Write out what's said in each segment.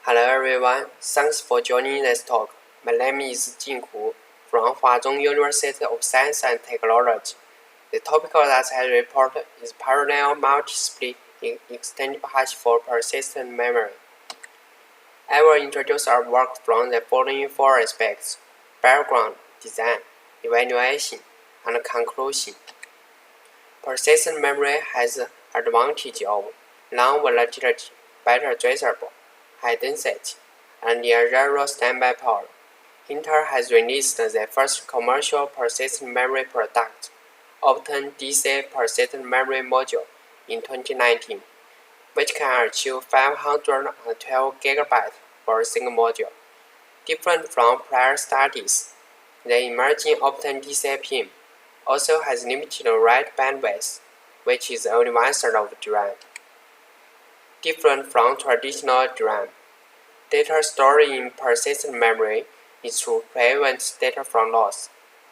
Hello everyone, thanks for joining this talk. My name is Jing Hu from Huazhong University of Science and Technology. The topic that I report is parallel multi-split in extendable hash for persistent memory. I will introduce our work from the following four aspects: background, design, evaluation, and conclusion. Persistent memory has the advantage of long volatility, better traceable, high density, and near zero standby power. Intel has released the first commercial persistent memory product, Optane DC Persistent Memory Module, in 2019, which can achieve 512 GB for a single module. Different from prior studies, the emerging Optane DC PIM also has limited write bandwidth, which is only one-third of DRAM. Different from traditional DRAM, data stored in persistent memory is to prevent data from loss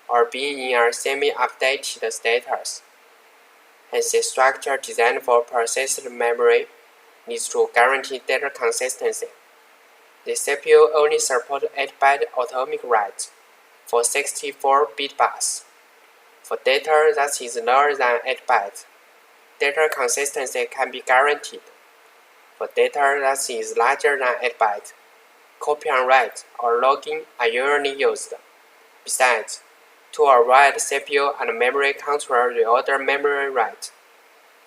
or being in a semi-updated status. Hence, the structure designed for persistent memory needs to guarantee data consistency. The CPU only supports 8-byte atomic write for 64-bit bus. For data that is lower than 8 bytes, data consistency can be guaranteed. For data that is larger than 8 bytes, copy and write or logging are usually used. Besides, to avoid CPU and memory control reorder memory write,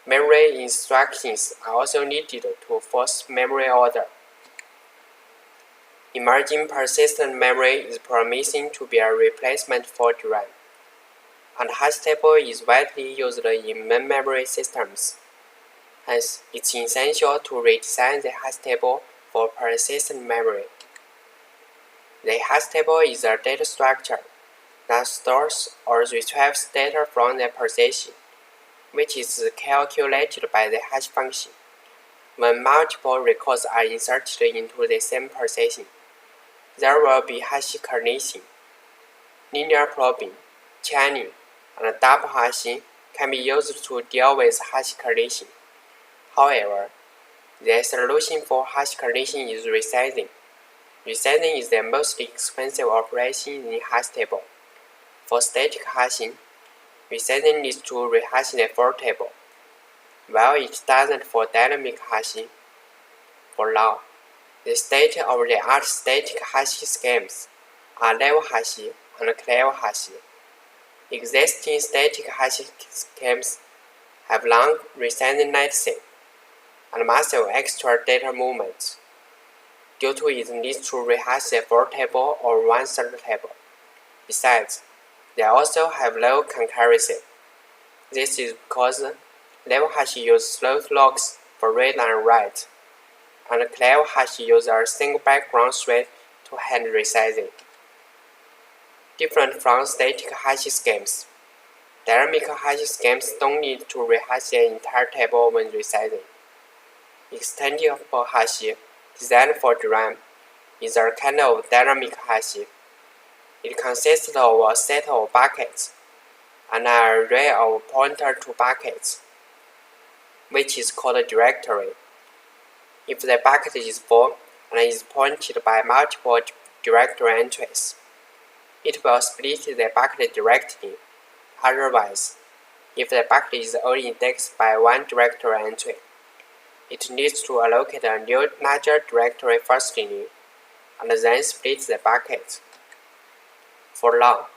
memory instructions are also needed to force memory order. Emerging persistent memory is promising to be a replacement for DRAM, and hash table is widely used in main memory systems. Hence, it's essential to redesign the hash table for persistent memory. The hash table is a data structure that stores or retrieves data from the partition, which is calculated by the hash function. When multiple records are inserted into the same partition, there will be hash coordination. Linear probing, chaining, and double hashing can be used to deal with hash coordination. However, the solution for hash coordination is resizing. Resizing is the most expensive operation in hash table. For static hashing, resizing needs to rehash the full table, while it doesn't for dynamic hashing. For now, the state-of-the-art static hashing schemes are level hashing and clever hashing. Existing static hashing schemes have long resizing latency and massive extra data movements. Due to it needs to rehash the full table or one-third table. Besides, they also have low concurrency. This is because level hash use slow locks for read and write, and clever hash use a single background thread to handle resizing. Different from static hash schemes, dynamic hash schemes don't need to rehash the entire table when resizing. Extendible hash, designed for DRAM, is a kind of dynamic hash. It consists of a set of buckets and an array of pointer to buckets, which is called a directory. If the bucket is full and is pointed by multiple directory entries, it will split the bucket directly. Otherwise, if the bucket is only indexed by one directory entry, it needs to allocate a new larger directory firstly, and then split the bucket. For now,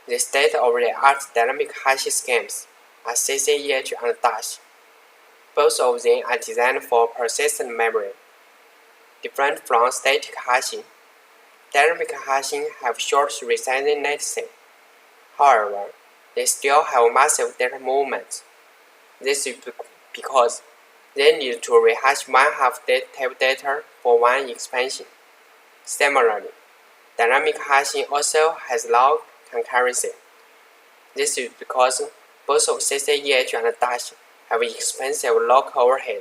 the state-of-the-art dynamic hash schemes are CCEH and Dash. Both of them are designed for persistent memory. Different from static hashing, dynamic hashing have short resizing latency. However, they still have massive data movements. This is because they need to rehash one-half table data for one expansion. Similarly, dynamic hashing also has low concurrency. This is because both of CCEH and Dash have expensive lock overhead.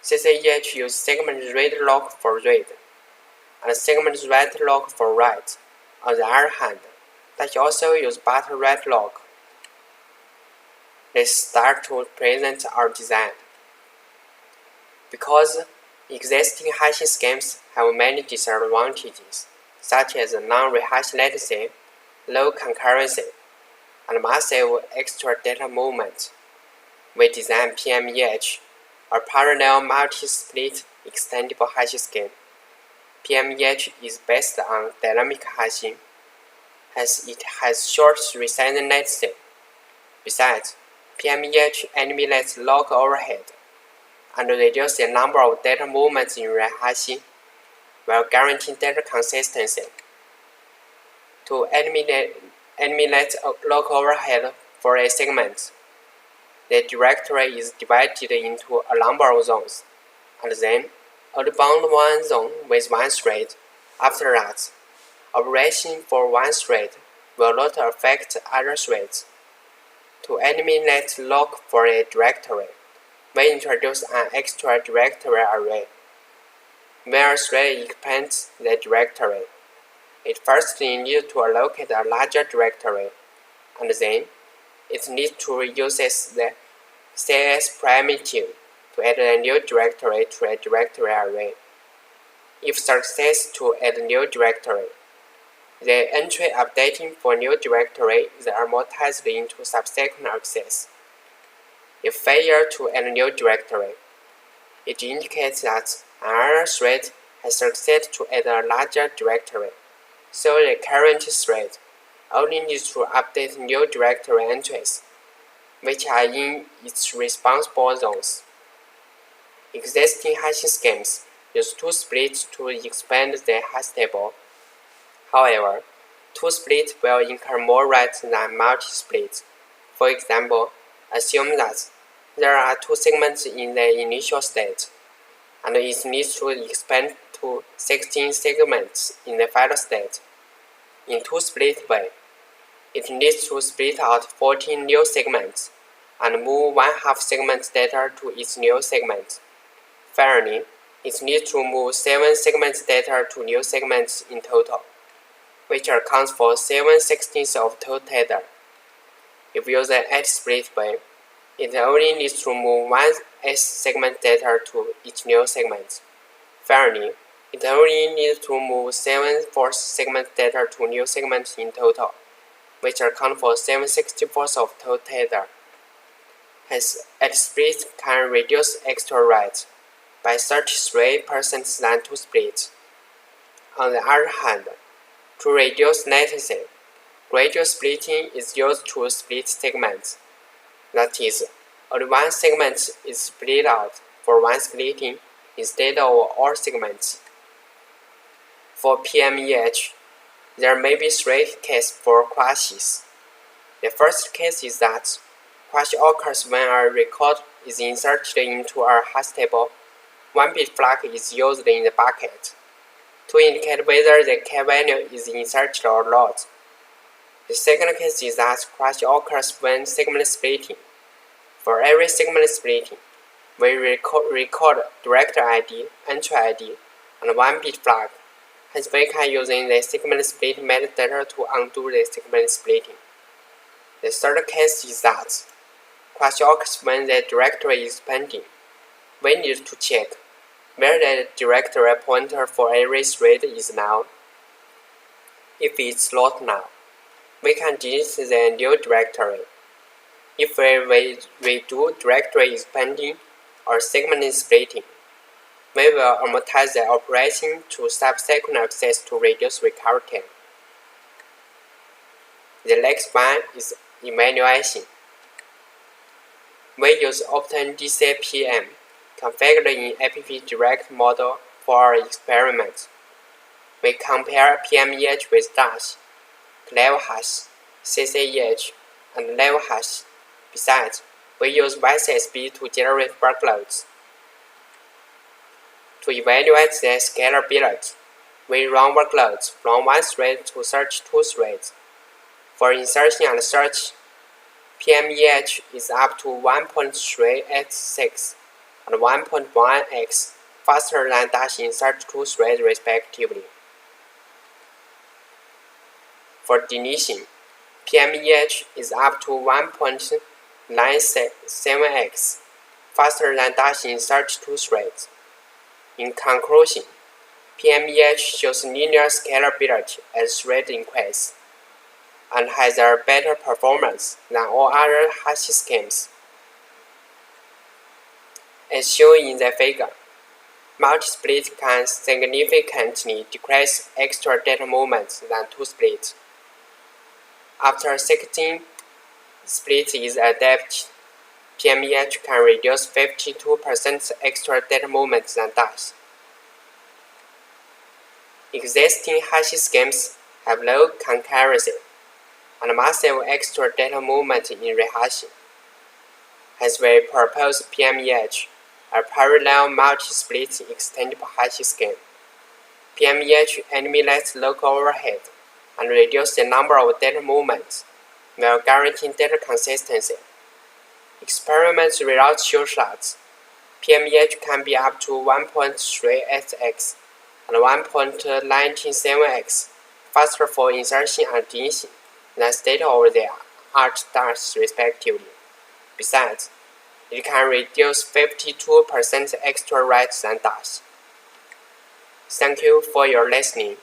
CCEH uses segment read lock for read, and segment write lock for write. On the other hand, Dash also uses buffer write lock. Let's start to present our design. Because Existing hashing schemes have many disadvantages, such as non-rehash latency, low concurrency, and massive extra data movement. We designed PMEH, a parallel multi-split extendable hashing scheme. PMEH is based on dynamic hashing, as it has short resign latency. Besides, PMEH eliminates lock overhead and reduces the number of data movements in rehashing, while guaranteeing data consistency. To eliminate lock overhead for a segment, the directory is divided into a number of zones, and then only bound one zone with one thread. After that, operation for one thread will not affect other threads. To eliminate lock for a directory, we introduce an extra directory array. When a thread expands the directory, it first needs to allocate a larger directory, and then it needs to use the CS primitive to add a new directory to a directory array. If success to add a new directory, the entry updating for new directory is amortized into subsequent access. If failure to add a new directory, it indicates that another thread has succeeded to add a larger directory, so the current thread only needs to update new directory entries, which are in its responsible zones. Existing hashing schemes use two splits to expand the hash table. However, two split will incur more writes than multi-split. For example, assume that there are two segments in the initial state, and it needs to expand to 16 segments in the final state. In two-split way, it needs to split out 14 new segments and move one-half segment data to its new segment. Finally, it needs to move 7 segments data to new segments in total, which accounts for 7/16 of total data. If used an 8-split way, it only needs to move one segment data to each new segment. Finally, it only needs to move 7/4 segment data to new segments in total, which account for 7/64 of total data. Hence, 8-split can reduce extra writes by 33% than 2-split. On the other hand, to reduce latency, gradual splitting is used to split segments. That is, only one segment is split out for one splitting instead of all segments. For PMEH, there may be 3 cases for crashes. The first case is that crash occurs when a record is inserted into a hash table. 1 bit flag is used in the bucket to indicate whether the key value is inserted or not. The second case is that crash occurs when segment splitting. For every segment splitting, we record directory ID, entry ID, and 1 bit flag. Hence, we can use the segment split metadata to undo the segment splitting. The third case is that crash occurs when the directory is expanding. We need to check where the directory pointer for every thread is now. If it's not now, we can delete the new directory. If we redo directory expanding or segment splitting, we will amortize the operation to subsequent access to reduce recovery time. The next one is evaluation. We use OpenDCPM configured in App Direct model for our experiment. We compare PMEH with Dash, Level Hash, CCEH, and Level Hash. Besides, we use YCSB to generate workloads. To evaluate the scalability, we run workloads from one thread to search 2 threads. For insertion and search, PMEH is up to 1.3x6 and 1.1x faster than Dash insert 2 threads respectively. For deletion, PMEH is up to 1.97x faster than Dash insert 2 threads. In conclusion, PMEH shows linear scalability as rate increase and has a better performance than all other hash schemes. As shown in the figure, multi-split can significantly decrease extra data moments than two-split. After 16 split is adapted, PMEH can reduce 52% extra data moments than dash. Existing hash schemes have low concurrency and massive extra data movement in rehashing. Hence, we propose PMEH, a parallel multi-split extendable hash scheme. PMEH eliminates local overhead and reduces the number of data movements while guaranteeing data consistency. Experiment results show that PMEH can be up to 1.38x and 1.197x faster for insertion and deletion than state-of-the-art dash respectively. Besides, it can reduce 52% extra writes than dash. Thank you for your listening.